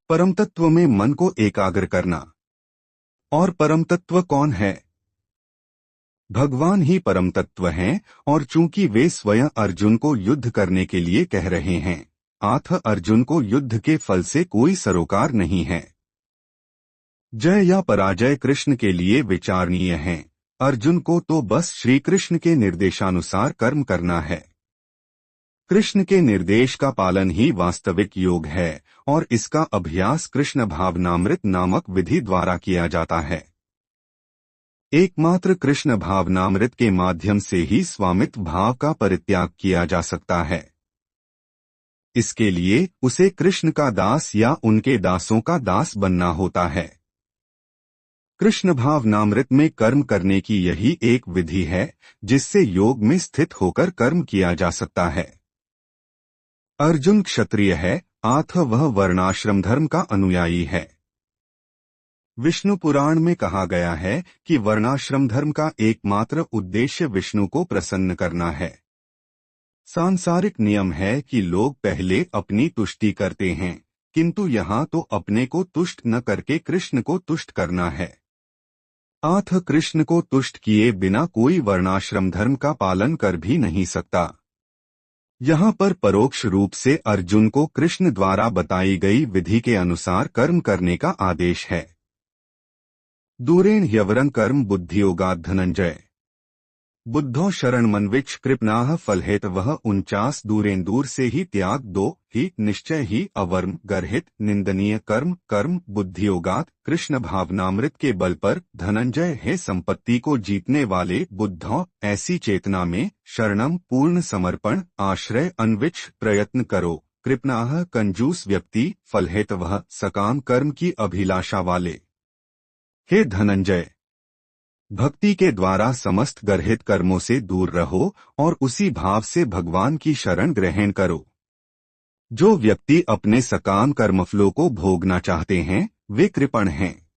परमतत्व में मन को एकाग्र करना। और परमतत्व कौन है? भगवान ही परमतत्व हैं, और चूंकि वे स्वयं अर्जुन को युद्ध करने के लिए कह रहे हैं, अतः अर्जुन को युद्ध के फल से कोई सरोकार नहीं है। जय या पराजय कृष्ण के लिए विचारणीय है। अर्जुन को तो बस श्री कृष्ण के निर्देशानुसार कर्म करना है। कृष्ण के निर्देश का पालन ही वास्तविक योग है, और इसका अभ्यास कृष्ण भावनामृत नामक विधि द्वारा किया जाता है। एकमात्र कृष्ण भावनामृत के माध्यम से ही स्वामित्व भाव का परित्याग किया जा सकता है। इसके लिए उसे कृष्ण का दास या उनके दासों का दास बनना होता है। कृष्ण भावनामृत में कर्म करने की यही एक विधि है, जिससे योग में स्थित होकर कर्म किया जा सकता है। अर्जुन क्षत्रिय है, अतः वह वर्णाश्रम धर्म का अनुयायी है। विष्णु पुराण में कहा गया है कि वर्णाश्रम धर्म का एकमात्र उद्देश्य विष्णु को प्रसन्न करना है। सांसारिक नियम है कि लोग पहले अपनी तुष्टि करते हैं, किंतु यहाँ तो अपने को तुष्ट न करके कृष्ण को तुष्ट करना है। अतः कृष्ण को तुष्ट किए बिना कोई वर्णाश्रम धर्म का पालन कर भी नहीं सकता। यहाँ पर परोक्ष रूप से अर्जुन को कृष्ण द्वारा बताई गई विधि के अनुसार कर्म करने का आदेश है। दूरेण ह्यवरं कर्म बुद्धियोगात् धनंजय। बुद्धो शरणमन्विच्छ कृपणाः फलहेतवः 49। दूरेन दूर से ही त्याग दो, ही निश्चय ही अवर्म गर्हित निंदनीय कर्म कर्म बुद्धियोगात् कृष्ण भावनामृत के बल पर धनंजय है संपत्ति को जीतने वाले बुद्धो ऐसी चेतना में शरणम पूर्ण समर्पण आश्रय अन्विच्छ प्रयत्न करो कृपणाः कंजूस व्यक्ति फलहेतवः सकाम कर्म की अभिलाषा वाले। हे धनंजय, भक्ति के द्वारा समस्त गर्हित कर्मों से दूर रहो और उसी भाव से भगवान की शरण ग्रहण करो। जो व्यक्ति अपने सकाम कर्मफलों को भोगना चाहते हैं वे कृपण हैं।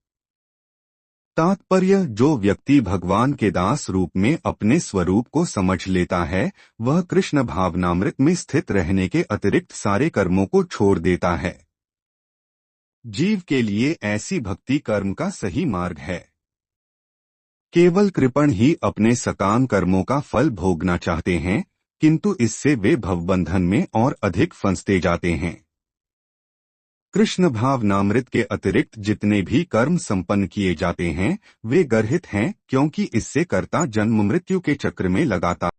तात्पर्य, जो व्यक्ति भगवान के दास रूप में अपने स्वरूप को समझ लेता है वह कृष्ण भावनामृत में स्थित रहने के अतिरिक्त सारे कर्मों को छोड़ देता है। जीव के लिए ऐसी भक्ति कर्म का सही मार्ग है। केवल कृपण ही अपने सकाम कर्मों का फल भोगना चाहते हैं, किंतु इससे वे भवबंधन में और अधिक फंसते जाते हैं। कृष्ण भावनामृत के अतिरिक्त जितने भी कर्म संपन्न किए जाते हैं वे गर्हित हैं, क्योंकि इससे कर्ता जन्म मृत्यु के चक्र में लगातार